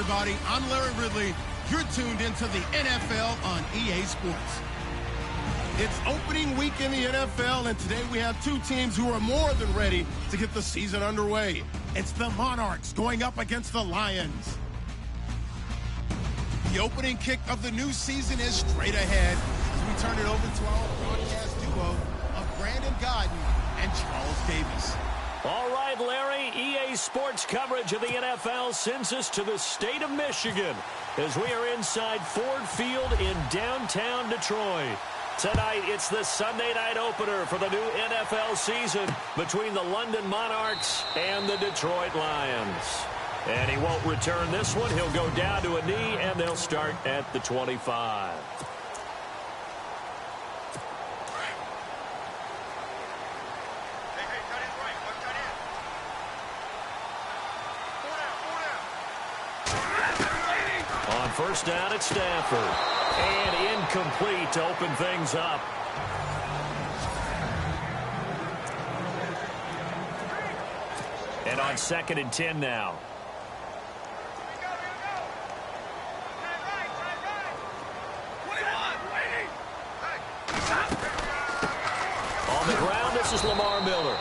everybody. I'm Larry Ridley. You're tuned into the NFL on EA Sports. It's opening week in the NFL, and today we have two teams who are more than ready to get the season underway. It's the Monarchs going up against the Lions. The opening kick of the new season is straight ahead as we turn it over to our broadcast duo of Brandon Godden and Charles Davis. All right, Larry, EA Sports coverage of the NFL sends us to the state of Michigan as we are inside Ford Field in downtown Detroit. Tonight, it's the Sunday night opener for the new NFL season between the London Monarchs and the Detroit Lions. And he won't return this one. He'll go down to a knee, and they'll start at the 25. On first down, it's Stafford. And incomplete to open things up. And on 2nd and 10 now. On the ground, this is Lamar Miller.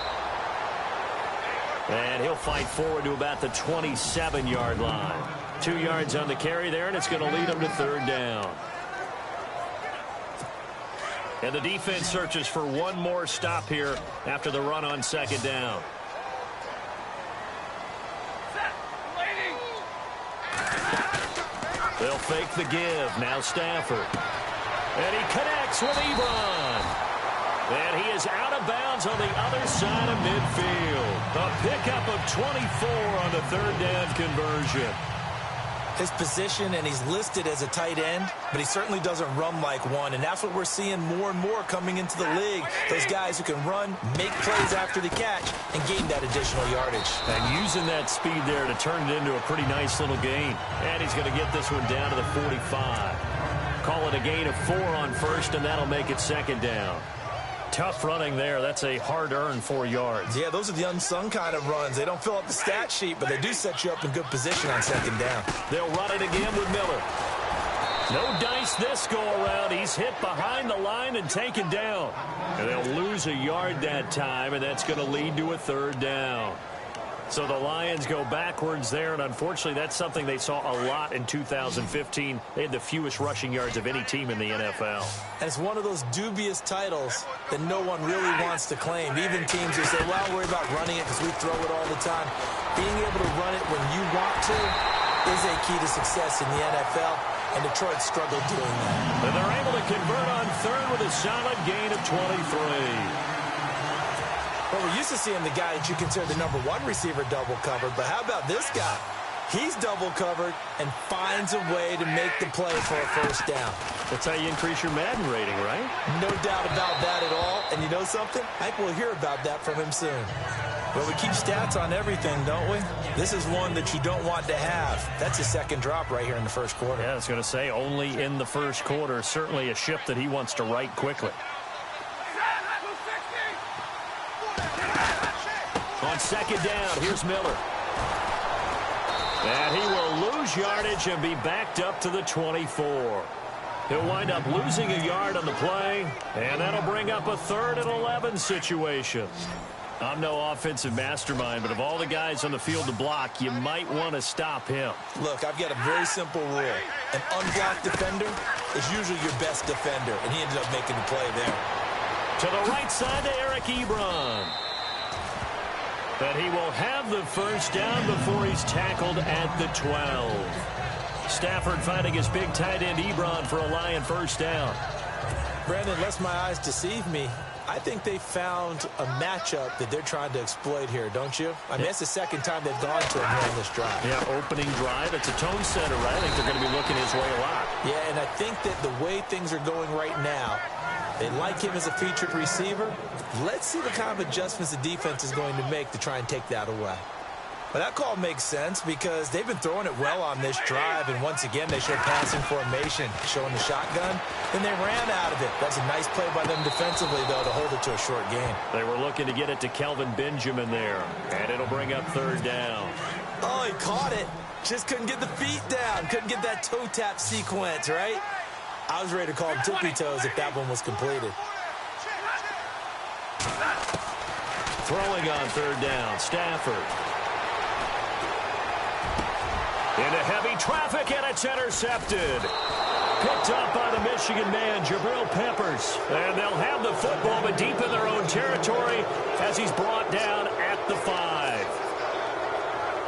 And he'll fight forward to about the 27-yard line. 2 yards on the carry there, and it's going to lead him to 3rd down. And the defense searches for one more stop here after the run on 2nd down. They'll fake the give. Now Stafford. And he connects with Ebron. And he is out of bounds on the other side of midfield. A pickup of 24 on the 3rd down conversion. His position, and he's listed as a tight end, but he certainly doesn't run like one, and that's what we're seeing more and more coming into the league. Those guys who can run, make plays after the catch, and gain that additional yardage. And using that speed there to turn it into a pretty nice little gain. And he's going to get this one down to the 45. Call it a gain of 4 on first, and that'll make it 2nd down. Tough running there. That's a hard-earned 4 yards. Yeah, those are the unsung kind of runs. They don't fill up the stat sheet, but they do set you up in good position on 2nd down. They'll run it again with Miller. No dice this go-around. He's hit behind the line and taken down. And they'll lose a yard that time, and that's going to lead to a 3rd down. So the Lions go backwards there, and unfortunately that's something they saw a lot in 2015. They had the fewest rushing yards of any team in the NFL. And it's one of those dubious titles that no one really wants to claim. Even teams who say, well, worry about running it because we throw it all the time. Being able to run it when you want to is a key to success in the NFL, and Detroit struggled doing that. And they're able to convert on 3rd with a solid gain of 23. Well, we're used to seeing the guy that you consider the number 1 receiver double covered, but how about this guy? He's double covered and finds a way to make the play for a 1st down. That's how you increase your Madden rating, right? No doubt about that at all. And you know something? I think we'll hear about that from him soon. Well, we keep stats on everything, don't we? This is one that you don't want to have. That's a 2nd drop right here in the 1st quarter. Yeah, I was going to say only in the 1st quarter. Certainly a ship that he wants to right quickly. On 2nd down, here's Miller. And he will lose yardage and be backed up to the 24. He'll wind up losing a yard on the play, and that'll bring up a 3rd and 11 situation. I'm no offensive mastermind, but of all the guys on the field to block, you might want to stop him. Look, I've got a very simple rule. An unblocked defender is usually your best defender, and he ended up making the play there. To the right side to Eric Ebron. But he will have the 1st down before he's tackled at the 12. Stafford finding his big tight end Ebron for a Lion 1st down. Brandon, unless my eyes deceive me, I think they found a matchup that they're trying to exploit here, don't you? I mean, that's the 2nd time they've gone to him here on this drive. Yeah, opening drive. It's a tone setter, right? I think they're going to be looking his way a lot. Yeah, and I think that the way things are going right now, they like him as a featured receiver. Let's see the kind of adjustments the defense is going to make to try and take that away. Well, that call makes sense because they've been throwing it well on this drive, and once again they showed passing formation, showing the shotgun. Then they ran out of it. That's a nice play by them defensively, though, to hold it to a short gain. They were looking to get it to Kelvin Benjamin there, and it'll bring up 3rd down. Oh, he caught it. Just couldn't get the feet down. Couldn't get that toe tap sequence, right? I was ready to call him tippy toes if that one was completed. Throwing on third down, Stafford. Into heavy traffic, and it's intercepted. Picked up by the Michigan man, Jabril Peppers. And they'll have the football, but deep in their own territory as he's brought down at the 5.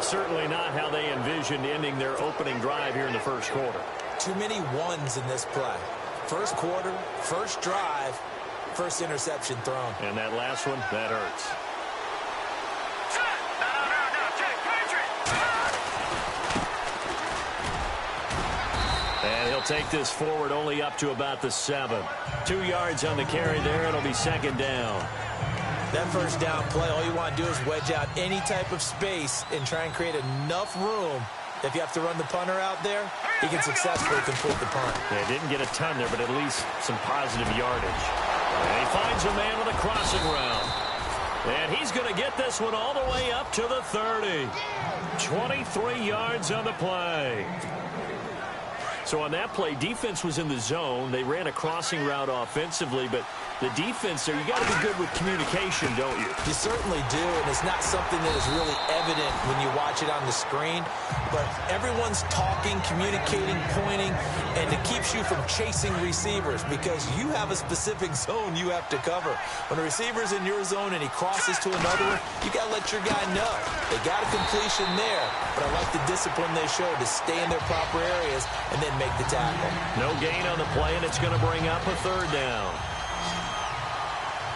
Certainly not how they envisioned ending their opening drive here in the first quarter. Too many ones in this play. First quarter, first drive, first interception thrown. And that last one, that hurts. And he'll take this forward only up to about the 7. 2 yards on the carry there. It'll be second down. That first down play, all you want to do is wedge out any type of space and try and create enough room. If you have to run the punter out there, he can successfully complete the punt. Yeah, didn't get a ton there, but at least some positive yardage. And he finds a man with a crossing route. And he's going to get this one all the way up to the 30. 23 yards on the play. So on that play, defense was in the zone. They ran a crossing route offensively, but the defense there, you got to be good with communication, don't you? You certainly do, and it's not something that is really evident when you watch it on the screen. But everyone's talking, communicating, pointing, and it keeps you from chasing receivers because you have a specific zone you have to cover. When a receiver's in your zone and he crosses to another one, you got to let your guy know. They got a completion there, but I like the discipline they showed to stay in their proper areas and then make the tackle. No gain on the play, and it's going to bring up a third down.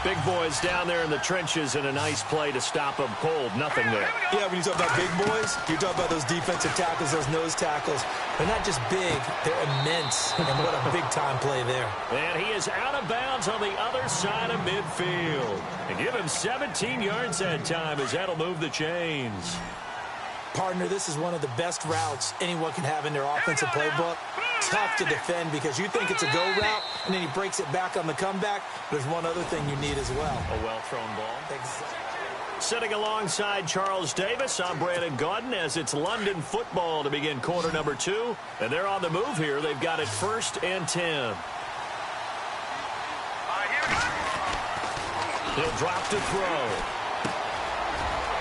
Big boys down there in the trenches, and a nice play to stop them cold. Nothing there. Yeah, when you talk about big boys, you're talking about those defensive tackles, those nose tackles. They're not just big, they're immense. And what a big-time play there. And he is out of bounds on the other side of midfield. And give him 17 yards that time as that'll move the chains. Partner, this is one of the best routes anyone can have in their offensive playbook. Tough to defend because you think it's a go route, and then he breaks it back on the comeback. There's one other thing you need as well. A well-thrown ball. Exactly. Sitting alongside Charles Davis, I'm Brandon Gaudin as it's London football to begin quarter number 2. And they're on the move here. They've got it 1st and 10. He'll drop to throw.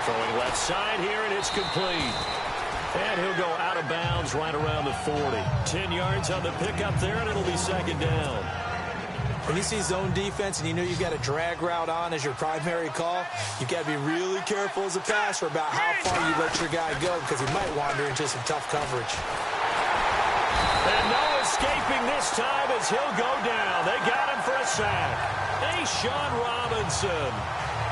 Throwing left side here, and it's complete. And he'll go out of bounds right around the 40. 10 yards on the pickup there, and it'll be second down. When you see zone defense and you know you've got a drag route on as your primary call, you've got to be really careful as a passer about how far you let your guy go because he might wander into some tough coverage. And no escaping this time as he'll go down. They got him for a sack. Sean Robinson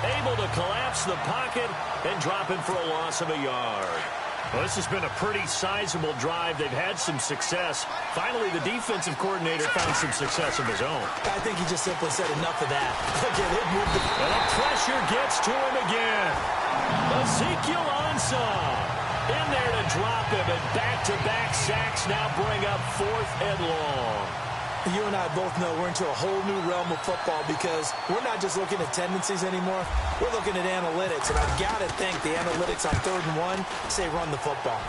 able to collapse the pocket and drop him for a loss of a yard. Well, this has been a pretty sizable drive. They've had some success. Finally, the defensive coordinator found some success of his own. I think he just simply said enough of that. Okay, they've moved the... And the pressure gets to him again. Ezekiel Ansah in there to drop him, and back-to-back sacks now bring up 4th and long. You and I both know we're into a whole new realm of football because we're not just looking at tendencies anymore. We're looking at analytics, and I've got to think the analytics on 3rd and 1 say run the football.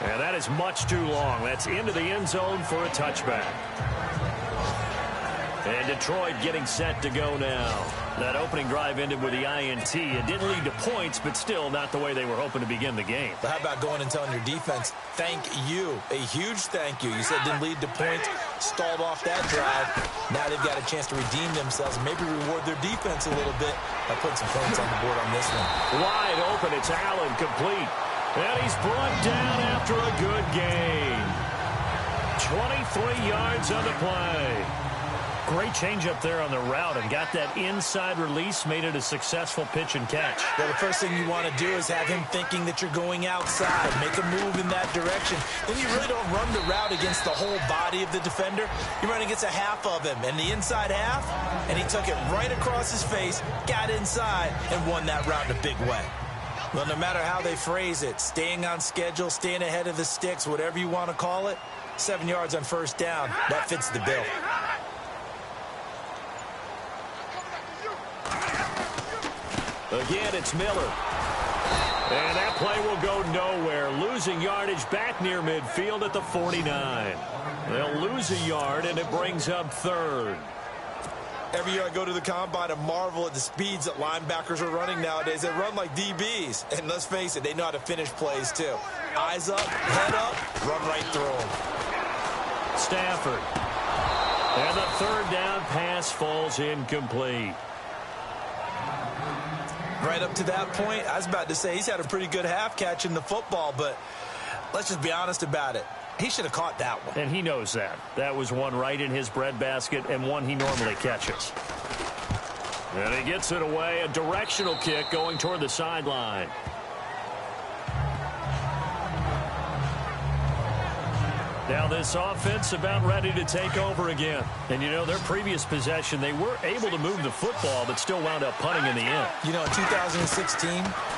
And that is much too long. That's into the end zone for a touchback. And Detroit getting set to go now. That opening drive ended with the INT. It didn't lead to points, but still not the way they were hoping to begin the game. But how about going and telling your defense, thank you, a huge thank you. You said didn't lead to points, stalled off that drive. Now they've got a chance to redeem themselves and maybe reward their defense a little bit by putting some points on the board on this one. Wide open, it's Allen, complete. And he's brought down after a good gain. 23 yards on the play. Great change up there on the route and got that inside release, made it a successful pitch and catch. Well, the first thing you want to do is have him thinking that you're going outside, make a move in that direction. Then you really don't run the route against the whole body of the defender. You run against a half of him, and the inside half, and he took it right across his face, got inside, and won that route in a big way. Well, no matter how they phrase it, staying on schedule, staying ahead of the sticks, whatever you want to call it, 7 yards on 1st down, that fits the bill. Again, it's Miller. And that play will go nowhere, losing yardage back near midfield at the 49. They'll lose a yard, and it brings up third. Every year I go to the combine and marvel at the speeds that linebackers are running nowadays. They run like DBs. And let's face it, they know how to finish plays too. Eyes up, head up, run right through them. Stafford. And the third down pass falls incomplete. Right up to that point, I was about to say he's had a pretty good half catching the football, but let's just be honest about it. He should have caught that one. And he knows that. That was one right in his breadbasket and one he normally catches. And he gets it away, a directional kick going toward the sideline. Now this offense about ready to take over again. And, you know, their previous possession, they were able to move the football, but still wound up punting in the end. You know, in 2016,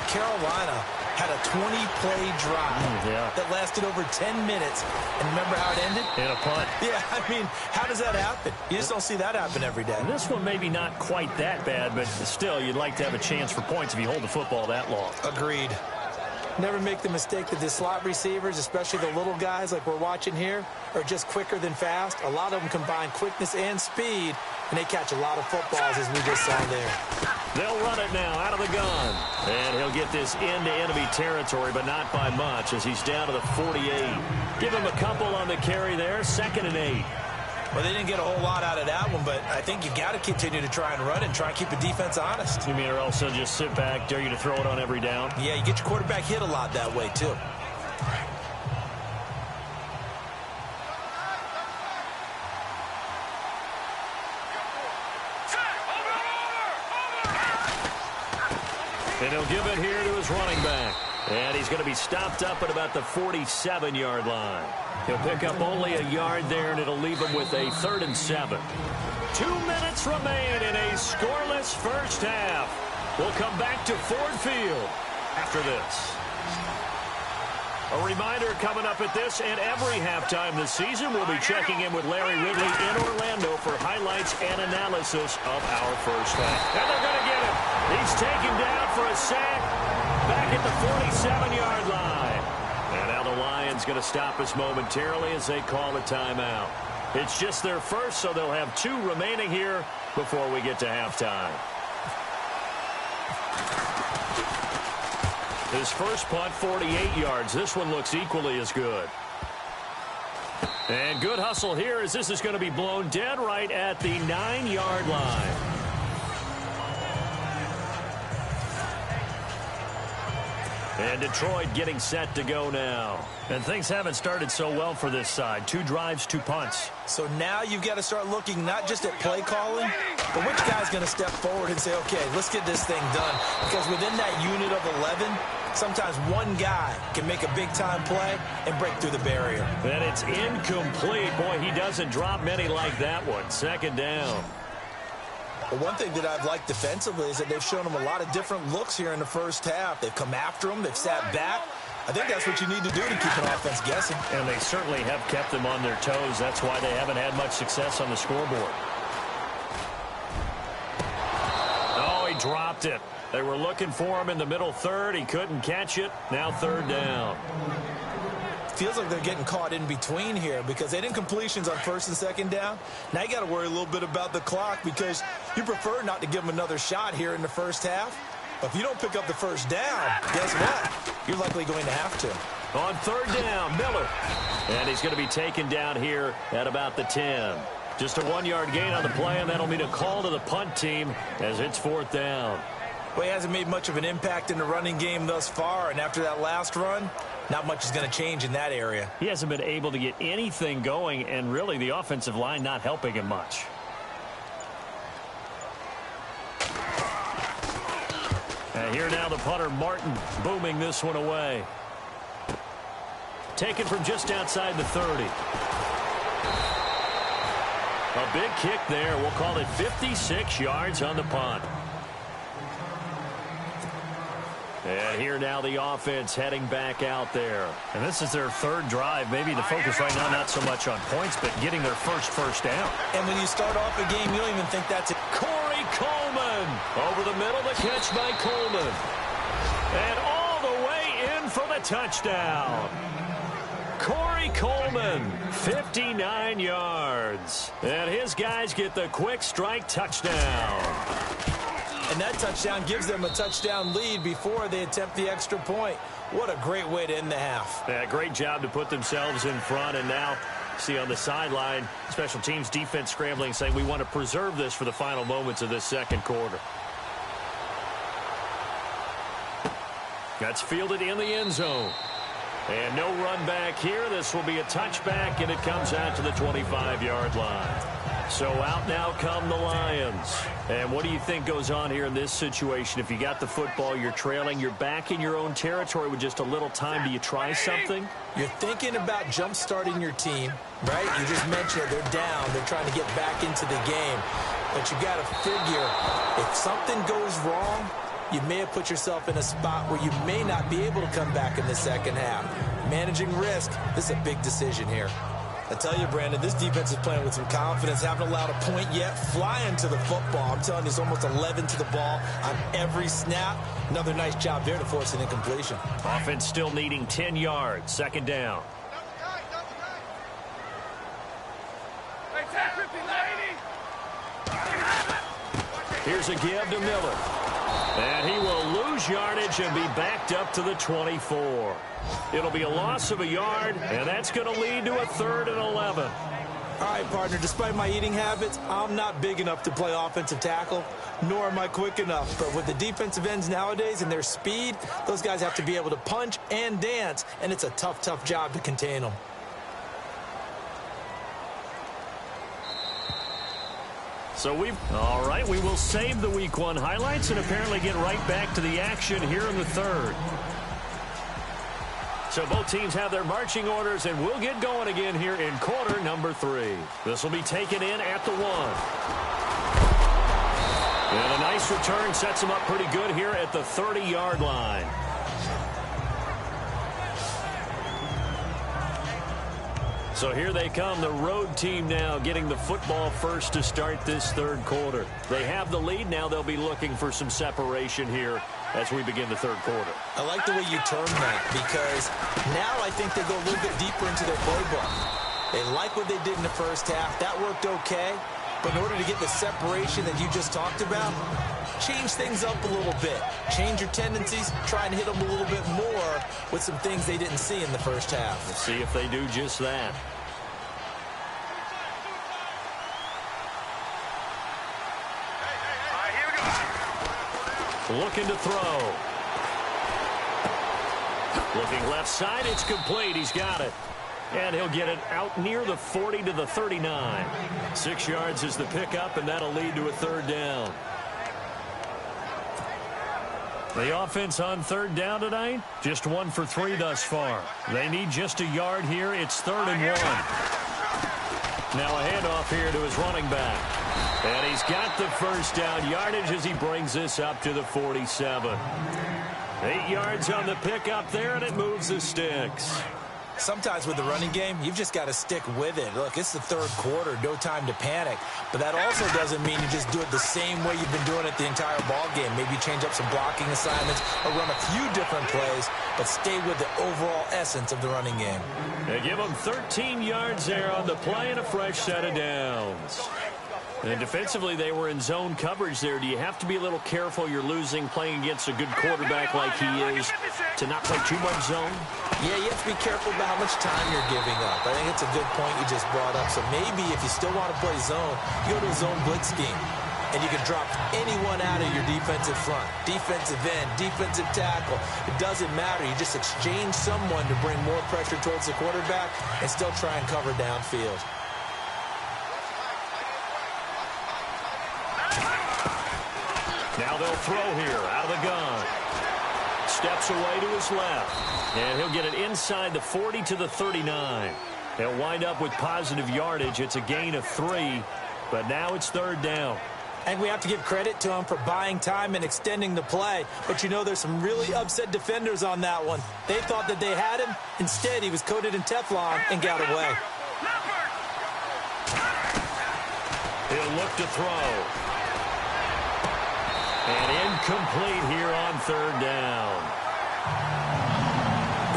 Carolina had a 20-play drive that lasted over 10 minutes. And remember how it ended? In a punt. Yeah, I mean, how does that happen? You just don't see that happen every day. And this one maybe not quite that bad, but still, you'd like to have a chance for points if you hold the football that long. Agreed. Never make the mistake that the slot receivers, especially the little guys like we're watching here, are just quicker than fast. A lot of them combine quickness and speed, and they catch a lot of footballs, as we just saw there. They'll run it now out of the gun. And he'll get this into enemy territory, but not by much, as he's down to the 48. Give him a couple on the carry there, 2nd and 8. Well, they didn't get a whole lot out of that one, but I think you got to continue to try and run and try and keep the defense honest. You mean, or else they'll just sit back, dare you to throw it on every down? Yeah, you get your quarterback hit a lot that way, too. And he'll give it here to his running back. And he's going to be stopped up at about the 47-yard line. He'll pick up only a yard there, and it'll leave him with a 3rd and 7. 2 minutes remain in a scoreless first half. We'll come back to Ford Field after this. A reminder coming up at this and every halftime this season, we'll be checking in with Larry Ridley in Orlando for highlights and analysis of our first half. And they're going to get him. He's taken down for a sack back at the 47-yard line. And now the Lions going to stop us momentarily as they call a timeout. It's just their first, so they'll have 2 remaining here before we get to halftime. His first punt, 48 yards. This one looks equally as good. And good hustle here as this is going to be blown dead right at the 9-yard line. And Detroit getting set to go now. And things haven't started so well for this side. 2 drives, 2 punts. So now you've got to start looking not just at play calling, but which guy's going to step forward and say, okay, let's get this thing done. Because within that unit of 11, sometimes one guy can make a big-time play and break through the barrier. And it's incomplete. Boy, he doesn't drop many like that one. 2nd down. Well, one thing that I've liked defensively is that they've shown them a lot of different looks here in the first half. They've come after them. They've sat back. I think that's what you need to do to keep an offense guessing. And they certainly have kept them on their toes. That's why they haven't had much success on the scoreboard. Oh, he dropped it. They were looking for him in the middle 3rd. He couldn't catch it. Now 3rd down. Feels like they're getting caught in between here because they didn't completions on 1st and 2nd down. Now you got to worry a little bit about the clock because you prefer not to give them another shot here in the first half. But if you don't pick up the first down, guess what? You're likely going to have to. On 3rd down, Miller. And he's going to be taken down here at about the 10. Just a 1-yard gain on the play, and that'll mean a call to the punt team as it's 4th down. Well, he hasn't made much of an impact in the running game thus far, and after that last run, not much is going to change in that area. He hasn't been able to get anything going, and really the offensive line not helping him much. And here now the punter, Martin, booming this one away. Taken from just outside the 30. A big kick there. We'll call it 56 yards on the punt. And here now the offense heading back out there. And this is their 3rd drive. Maybe the focus right now not so much on points, but getting their first down. And when you start off a game, you don't even think that's it. Corey Coleman over the middle, the catch by Coleman. And all the for the touchdown. Corey Coleman, 59 yards. And his guys get the quick strike touchdown. And that touchdown gives them a touchdown lead before they attempt the extra point. What a great way to end the half. Yeah, great job to put themselves in front. And now, see on the sideline, special teams defense scrambling, saying we want to preserve this for the final moments of this second quarter. That's fielded in the end zone. And no run back here. This will be a touchback, and it comes out to the 25-yard line. So out now come the Lions. And what do you think goes on here in this situation? If you got the football, you're trailing, you're back in your own territory with just a little time. Do you try something? You're thinking about jump-starting your team, right? You just mentioned it. They're down. They're trying to get back into the game. But you got to figure if something goes wrong, you may have put yourself in a spot where you may not be able to come back in the second half. Managing risk, this is a big decision here. I tell you, Brandon, this defense is playing with some confidence. Haven't allowed a point yet. Flying to the football. I'm telling you, it's almost 11 to the ball on every snap. Another nice job there to force an incompletion. Offense still needing 10 yards. Second down. Here's a give to Miller. And he will lose yardage and be backed up to the 24. It'll be a loss of a yard, and that's going to lead to a 3rd and 11. All right, partner, despite my eating habits, I'm not big enough to play offensive tackle, nor am I quick enough. But with the defensive ends nowadays and their speed, those guys have to be able to punch and dance, and it's a tough, tough job to contain them. So all right, we will save the Week 1 highlights and apparently get right back to the action here in the third. So both teams have their marching orders, and we'll get going again here in quarter number 3. This will be taken in at the 1. And a nice return sets them up pretty good here at the 30-yard line. So here they come, the road team now getting the football first to start this third quarter. They have the lead. Now they'll be looking for some separation here as we begin the third quarter. I like the way you term that, because now I think they go a little bit deeper into their playbook. They like what they did in the first half. That worked okay. But in order to get the separation that you just talked about, change things up a little bit. Change your tendencies. Try and hit them a little bit more with some things they didn't see in the first half. Let's see if they do just that. Looking to throw. Looking left side. It's complete. He's got it. And he'll get it out near the 40 to the 39. 6 yards is the pickup, and that'll lead to a 3rd down. The offense on 3rd down tonight, just 1 for 3 thus far. They need just a yard here. It's 3rd and 1. Now a handoff here to his running back. And he's got the first down yardage as he brings this up to the 47. 8 yards on the pickup there, and it moves the sticks. Sometimes with the running game, you've just got to stick with it. Look, it's the third quarter, no time to panic. But that also doesn't mean you just do it the same way you've been doing it the entire ball game. Maybe change up some blocking assignments or run a few different plays, but stay with the overall essence of the running game. They give them 13 yards there on the play and a fresh set of downs. And defensively, they were in zone coverage there. Do you have to be a little careful? You're losing playing against a good quarterback like he is to not play too much zone? Yeah, you have to be careful about how much time you're giving up. I think it's a good point you just brought up. So maybe if you still want to play zone, you go to a zone blitz scheme. And you can drop anyone out of your defensive front. Defensive end, defensive tackle. It doesn't matter. You just exchange someone to bring more pressure towards the quarterback and still try and cover downfield. Now they'll throw here out of the gun. Steps away to his left. And he'll get it inside the 40 to the 39. They'll wind up with positive yardage. It's a gain of 3, but now it's 3rd down. And we have to give credit to him for buying time and extending the play. But you know, there's some really upset defenders on that one. They thought that they had him. Instead, he was coated in Teflon and got away. He'll look to throw. And incomplete here on 3rd down.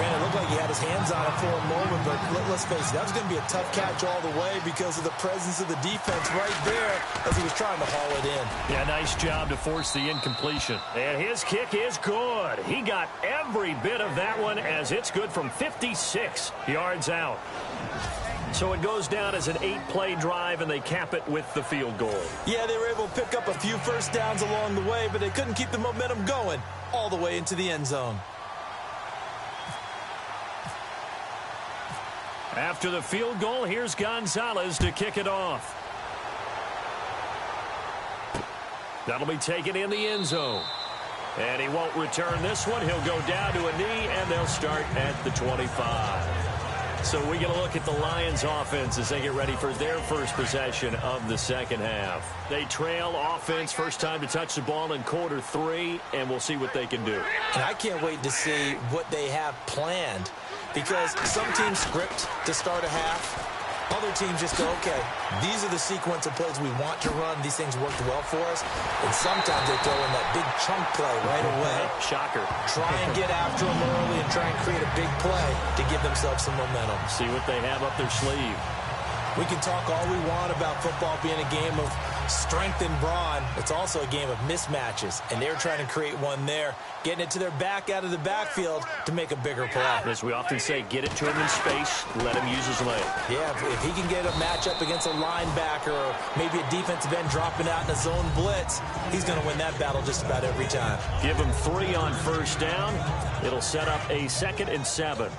Granted, it looked like he had his hands on it for a moment, but let's face it, that was going to be a tough catch all the way because of the presence of the defense right there as he was trying to haul it in. Yeah, nice job to force the incompletion. And his kick is good. He got every bit of that one as it's good from 56 yards out. So it goes down as an 8-play drive, and they cap it with the field goal. Yeah, they were able to pick up a few first downs along the way, but they couldn't keep the momentum going all the way into the end zone. After the field goal, here's Gonzalez to kick it off. That'll be taken in the end zone. And he won't return this one. He'll go down to a knee, and they'll start at the 25. So we get a look at the Lions offense as they get ready for their first possession of the second half. They trail offense, first time to touch the ball in quarter 3, and we'll see what they can do. And I can't wait to see what they have planned, because some teams script to start a half. Other teams just go, okay, these are the sequence of plays we want to run. These things worked well for us. And sometimes they throw in that big chunk play right away. Shocker. Try and get after them early and try and create a big play to give themselves some momentum. See what they have up their sleeve. We can talk all we want about football being a game of strength and brawn. It's also a game of mismatches, and they're trying to create one there, getting it to their back out of the backfield to make a bigger play. As we often say, get it to him in space, let him use his leg. Yeah, if he can get a matchup against a linebacker or maybe a defensive end dropping out in a zone blitz, he's going to win that battle just about every time. Give him 3 on first down. It'll set up a 2nd and 7.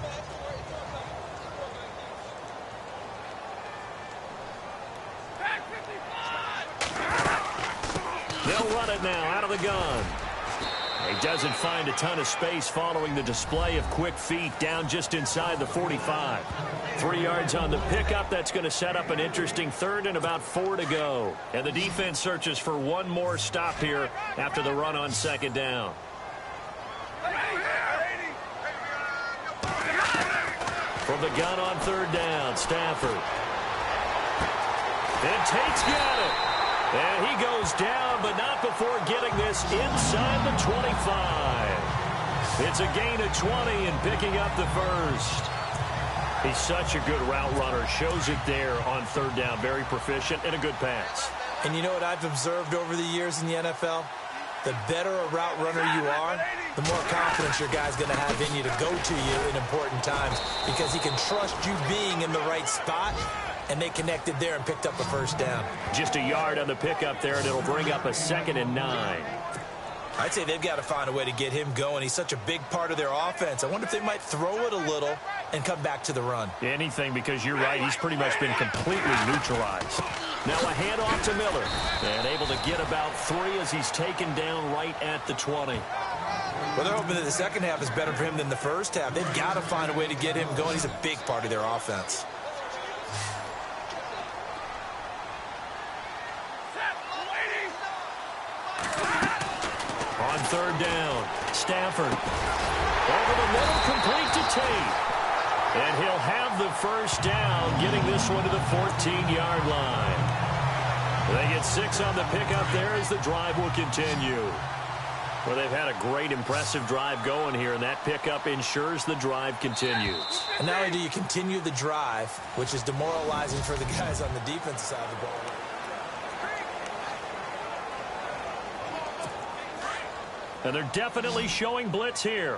They'll run it now out of the gun. He doesn't find a ton of space following the display of quick feet down just inside the 45. 3 yards on the pickup. That's going to set up an interesting 3rd and about 4 to go. And the defense searches for one more stop here after the run on 2nd down. From the gun on 3rd down, Stafford. And Tate's got it. And he goes down, but not before getting this inside the 25. It's a gain of 20 and picking up the first. He's such a good route runner. Shows it there on 3rd down. Very proficient and a good pass. And you know what I've observed over the years in the NFL? The better a route runner you are, the more confidence your guy's going to have in you to go to you in important times, because he can trust you being in the right spot. And they connected there and picked up a first down. Just a yard on the pickup there, and it'll bring up a 2nd and 9. I'd say they've got to find a way to get him going. He's such a big part of their offense. I wonder if they might throw it a little and come back to the run. Anything, because you're right. He's pretty much been completely neutralized. Now a handoff to Miller. And able to get about 3 as he's taken down right at the 20. Well, they're hoping that the second half is better for him than the first half. They've got to find a way to get him going. He's a big part of their offense. On 3rd down, Stafford. Over the middle, complete to Tate. And he'll have the first down, getting this one to the 14-yard line. They get 6 on the pickup there as the drive will continue. Well, they've had a great, impressive drive going here, and that pickup ensures the drive continues. And not only do you continue the drive, which is demoralizing for the guys on the defensive side of the ball. And they're definitely showing blitz here.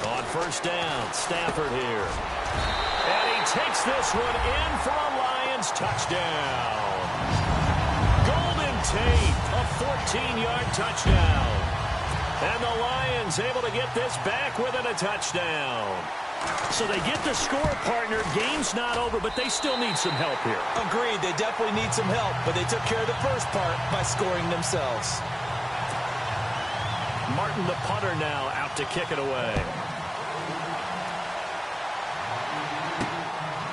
On first down, Stafford here. And he takes this one in for a Lions touchdown. Golden Tate, a 14-yard touchdown. And the Lions able to get this back within a touchdown. So they get the score, partner. Game's not over, but they still need some help here. Agreed. They definitely need some help, but they took care of the first part by scoring themselves. Martin, the punter, now out to kick it away.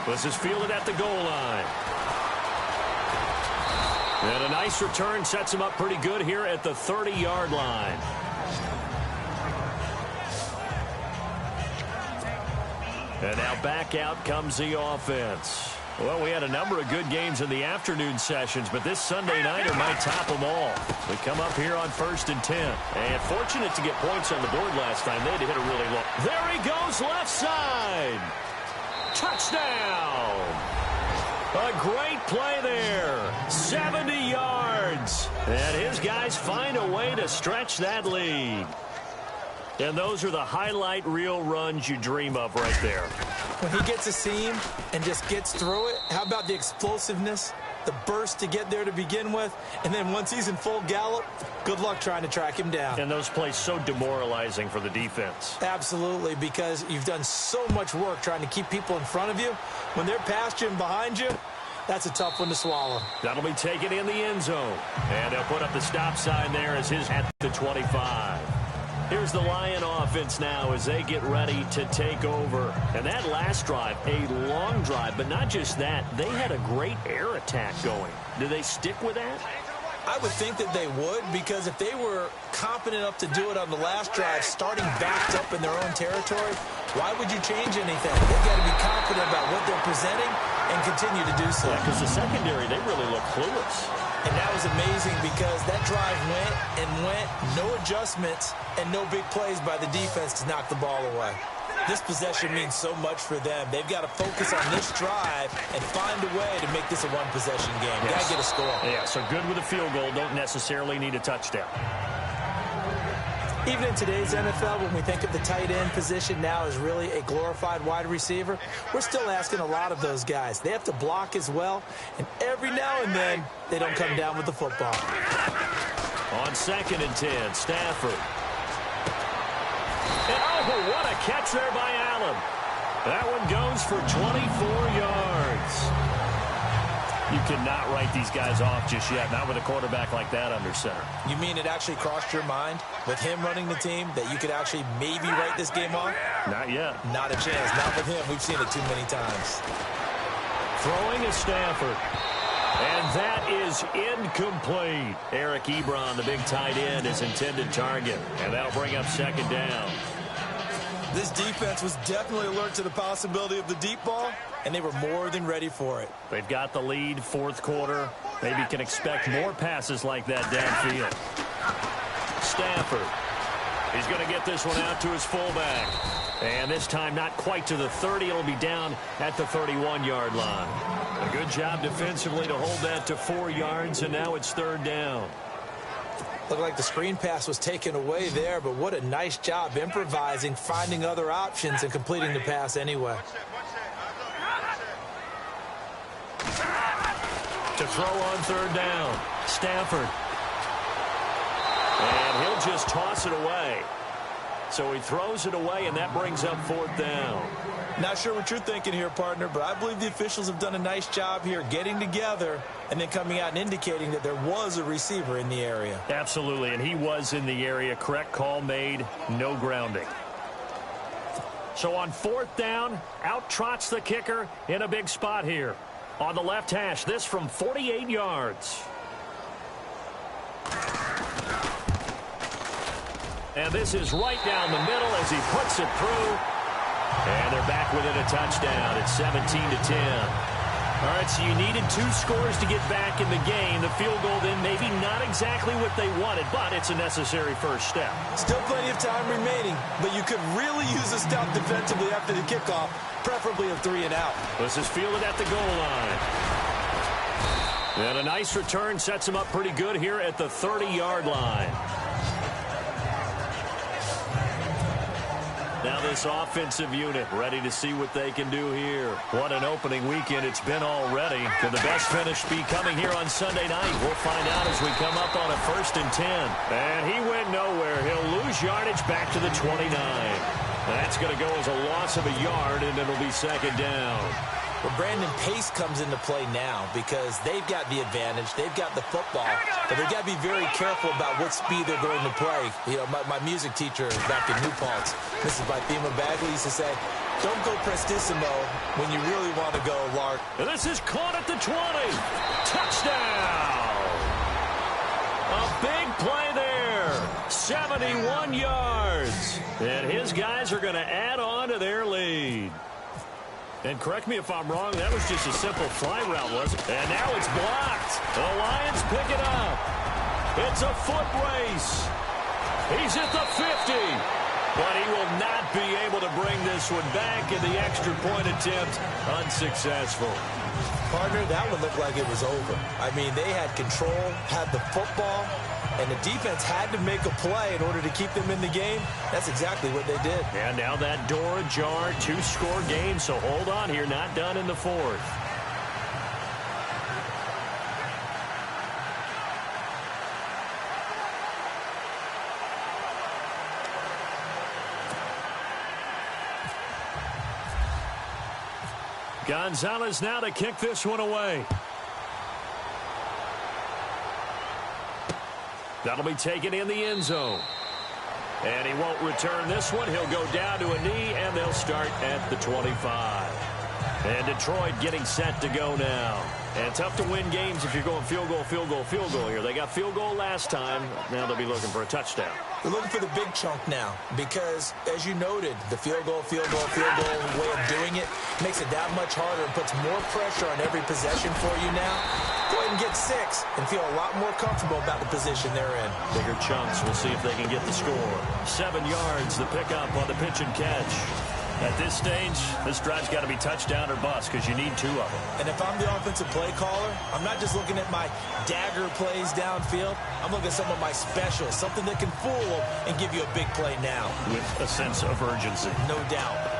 This is fielded at the goal line. And a nice return sets him up pretty good here at the 30-yard line. And now back out comes the offense. Well, we had a number of good games in the afternoon sessions, but this Sunday nighter might top them all. We come up here on 1st and 10. And fortunate to get points on the board last time. They had to hit a really long. There he goes, left side. Touchdown. A great play there. 70 yards. And his guys find a way to stretch that lead. And those are the highlight reel runs you dream of right there. When he gets a seam and just gets through it, how about the explosiveness, the burst to get there to begin with, and then once he's in full gallop, good luck trying to track him down. And those plays so demoralizing for the defense. Absolutely, because you've done so much work trying to keep people in front of you. When they're past you and behind you, that's a tough one to swallow. That'll be taken in the end zone. And they'll put up the stop sign there as his at the 25. Here's the Lion offense now as they get ready to take over. And that last drive, a long drive, but not just that. They had a great air attack going. Do they stick with that? I would think that they would, because if they were competent enough to do it on the last drive, starting backed up in their own territory, why would you change anything? They've got to be confident about what they're presenting and continue to do so. Yeah, because the secondary, they really look clueless. And that was amazing because that drive went and went, no adjustments, and no big plays by the defense to knock the ball away. This possession means so much for them. They've got to focus on this drive and find a way to make this a one-possession game. Yes. Got to get a score. Yeah, so good with a field goal. Don't necessarily need a touchdown. Even in today's NFL, when we think of the tight end position now as really a glorified wide receiver, we're still asking a lot of those guys. They have to block as well, and every now and then, they don't come down with the football. On 2nd and 10, Stafford. And oh, what a catch there by Allen. That one goes for 24 yards. You cannot write these guys off just yet, not with a quarterback like that under center. You mean it actually crossed your mind with him running the team that you could actually maybe write this game off? Not yet. Not a chance. Not with him. We've seen it too many times. Throwing is Stafford. And that is incomplete. Eric Ebron, the big tight end, is intended target. And that'll bring up 2nd down. This defense was definitely alert to the possibility of the deep ball, and they were more than ready for it. They've got the lead, 4th quarter. Maybe can expect more passes like that downfield. Stafford. He's going to get this one out to his fullback. And this time not quite to the 30. It'll be down at the 31-yard line. A good job defensively to hold that to 4 yards, and now it's 3rd down. Looked like the screen pass was taken away there, but what a nice job improvising, finding other options, and completing the pass anyway. To throw on 3rd down, Stafford. And he'll just toss it away. So he throws it away, and that brings up 4th down. Not sure what you're thinking here, partner, but I believe the officials have done a nice job here getting together and then coming out and indicating that there was a receiver in the area. Absolutely, and he was in the area. Correct call made, no grounding. So on 4th down, out trots the kicker in a big spot here. On the left hash, this from 48 yards. And this is right down the middle as he puts it through. And they're back within a touchdown. It's 17-10. All right, so you needed 2 scores to get back in the game. The field goal then maybe not exactly what they wanted, but it's a necessary first step. Still plenty of time remaining, but you could really use a stop defensively after the kickoff, preferably a 3-and-out. This is fielded at the goal line. And a nice return sets him up pretty good here at the 30-yard line. Now this offensive unit ready to see what they can do here. What an opening weekend it's been already. Could the best finish be coming here on Sunday night? We'll find out as we come up on a 1st and 10. And he went nowhere. He'll lose yardage back to the 29. That's going to go as a loss of a yard, and it'll be 2nd down. Well, Brandon, pace comes into play now because they've got the advantage. They've got the football, but they've got to be very careful about what speed they're going to play. You know, my music teacher back in New Paltz, Mrs. Bythema Bagley, used to say, don't go prestissimo when you really want to go large. And this is caught at the 20. Touchdown! A big play there. 71 yards. And his guys are going to add on to their lead. And correct me if I'm wrong, that was just a simple fly route, wasn't it? And now it's blocked. The Lions pick it up. It's a foot race. He's at the 50. But he will not be able to bring this one back, and the extra point attempt unsuccessful. Partner, that one looked like it was over. I mean, they had control, had the football, and the defense had to make a play in order to keep them in the game. That's exactly what they did. And now that door ajar, 2-score game, so hold on here, not done in the fourth. Gonzalez now to kick this one away. That'll be taken in the end zone. And he won't return this one. He'll go down to a knee, and they'll start at the 25. And Detroit getting set to go now. And tough to win games if you're going field goal, field goal, field goal here. They got field goal last time. Now they'll be looking for a touchdown. They're looking for the big chunk now because, as you noted, the field goal way of doing it makes it that much harder and puts more pressure on every possession for you now. Go ahead and get 6 and feel a lot more comfortable about the position they're in. Bigger chunks. We'll see if they can get the score. 7 yards, the pickup on the pitch and catch. At this stage, this drive's got to be touchdown or bust because you need 2 of them. And if I'm the offensive play caller, I'm not just looking at my dagger plays downfield. I'm looking at some of my specials, something that can fool them and give you a big play now. With a sense of urgency. No doubt.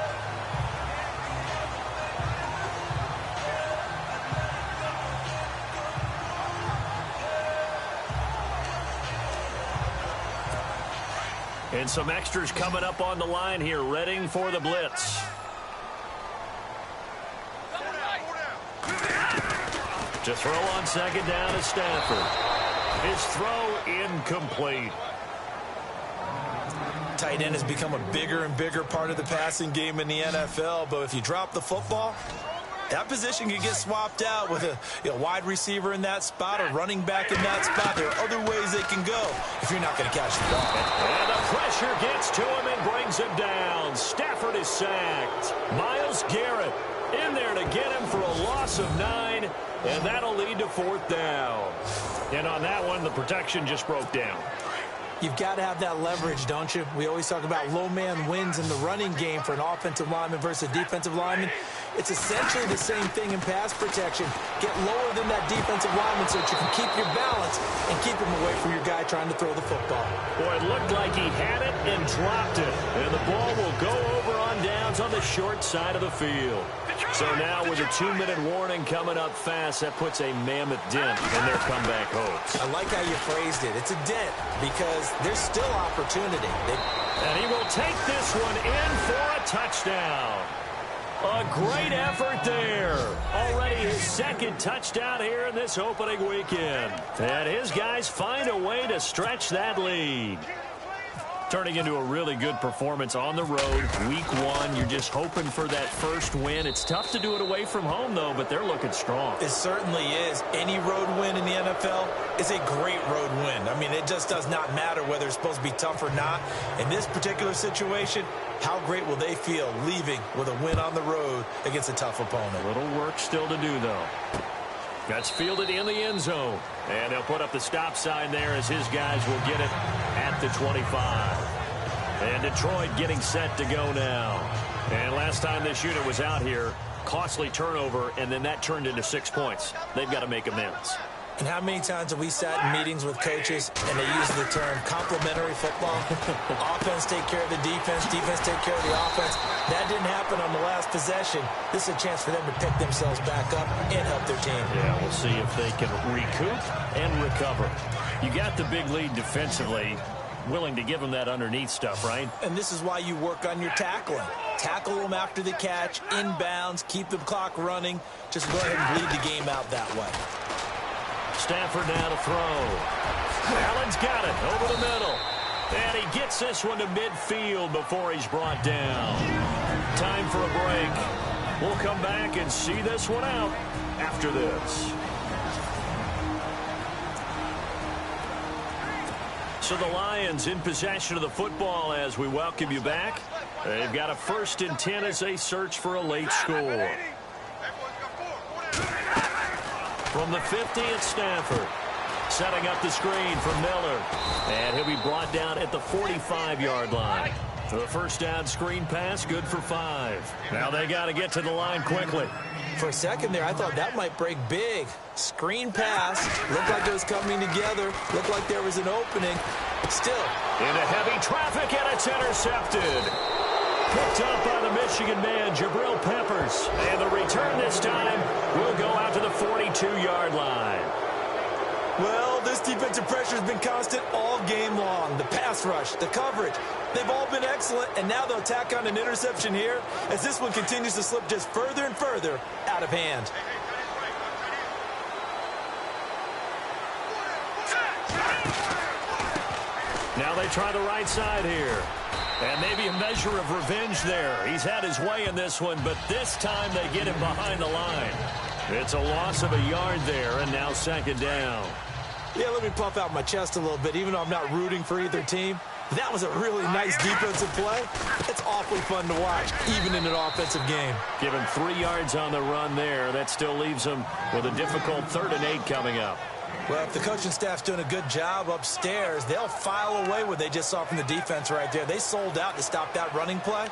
And some extras coming up on the line here, readying for the blitz. To throw on second down is Stafford. His throw incomplete. Tight end has become a bigger and bigger part of the passing game in the NFL, but if you drop the football, that position can get swapped out with a wide receiver in that spot or running back in that spot. There are other ways they can go if you're not going to catch the ball. And the pressure gets to him and brings him down. Stafford is sacked. Myles Garrett in there to get him for a loss of 9, and that'll lead to 4th down. And on that one, the protection just broke down. You've got to have that leverage, don't you? We always talk about low man wins in the running game for an offensive lineman versus a defensive lineman. It's essentially the same thing in pass protection. Get lower than that defensive lineman so that you can keep your balance and keep him away from your guy trying to throw the football. Boy, it looked like he had it and dropped it. And the ball will go over on downs on the short side of the field. So now with a 2-minute warning coming up fast, that puts a mammoth dent in their comeback hopes. I like how you phrased it. It's a dent because there's still opportunity. And he will take this one in for a touchdown. A great effort there. Already his 2nd touchdown here in this opening weekend. And his guys find a way to stretch that lead. Turning into a really good performance on the road. Week 1, you're just hoping for that first win. It's tough to do it away from home, though, but they're looking strong. It certainly is. Any road win in the NFL is a great road win. I mean, it just does not matter whether it's supposed to be tough or not. In this particular situation, how great will they feel leaving with a win on the road against a tough opponent? A little work still to do, though. That's fielded in the end zone. And they'll put up the stop sign there as his guys will get it at the 25. And Detroit getting set to go now. And last time this unit was out here, costly turnover, and then that turned into 6 points. They've got to make amends. And how many times have we sat in meetings with coaches and they use the term complementary football? Offense take care of the defense, defense take care of the offense. That didn't happen on the last possession. This is a chance for them to pick themselves back up and help their team. Yeah, we'll see if they can recoup and recover. You got the big lead defensively, willing to give them that underneath stuff, right? And this is why you work on your tackling. Tackle them after the catch, inbounds, keep the clock running. Just go ahead and bleed the game out that way. Stafford now to throw. Allen's got it over the middle. And he gets this one to midfield before he's brought down. Time for a break. We'll come back and see this one out after this. So the Lions in possession of the football as we welcome you back. They've got a 1st and 10 as they search for a late score. From the 50, it's Stafford. Setting up the screen for Miller. And he'll be brought down at the 45-yard line. The 1st down screen pass, good for 5. Now they got to get to the line quickly. For a second there, I thought that might break big. Screen pass. Looked like it was coming together. Looked like there was an opening. Still. Into heavy traffic, and it's intercepted. Picked up by the Michigan man, Jabril Peppers. And the return this time will go out to the 42-yard line. Well, this defensive pressure has been constant all game long. The pass rush, the coverage, they've all been excellent, and now they'll tack on an interception here as this one continues to slip just further and further out of hand. Now they try the right side here. And maybe a measure of revenge there. He's had his way in this one, but this time they get him behind the line. It's a loss of a yard there, and now 2nd down. Yeah, let me puff out my chest a little bit, even though I'm not rooting for either team. That was a really nice defensive play. It's awfully fun to watch, even in an offensive game. Given 3 yards on the run there, that still leaves them with a difficult 3rd and 8 coming up. Well, if the coaching staff's doing a good job upstairs, they'll file away what they just saw from the defense right there. They sold out to stop that running play.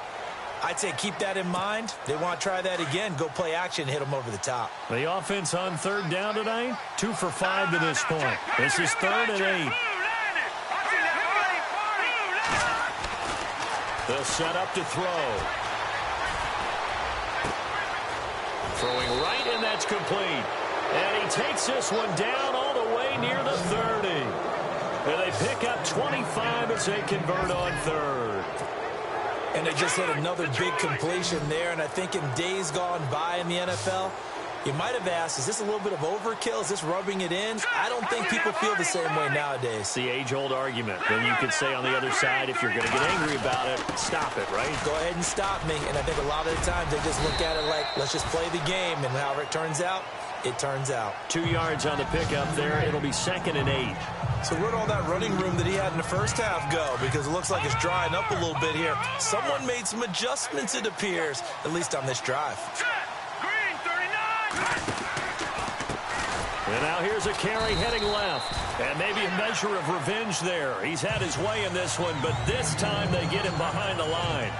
I'd say keep that in mind. They want to try that again. Go play action, hit them over the top. The offense on 3rd down tonight, 2 for 5 to this point. This is 3rd and 8. They'll set up to throw. Throwing right, and that's complete. And he takes this one down all the way near the 30. And they pick up 25 as they convert on 3rd. And they just hit another big completion there. And I think in days gone by in the NFL, you might have asked, is this a little bit of overkill? Is this rubbing it in? I don't think people feel the same way nowadays. It's the age-old argument. Then you could say on the other side, if you're going to get angry about it, stop it, right? Go ahead and stop me. And I think a lot of the times they just look at it like, let's just play the game. And however it turns out, it turns out. 2 yards on the pickup there. It'll be 2nd and 8. So where'd all that running room that he had in the first half go? Because it looks like it's drying up a little bit here. Someone made some adjustments, it appears, at least on this drive. Green 39. And now here's a carry heading left. And maybe a measure of revenge there. He's had his way in this one, but this time they get him behind the line.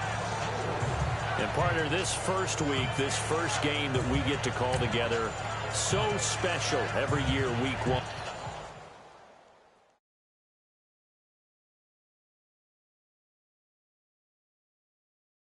And partner, this first week, this first game that we get to call together, so special every year, week 1.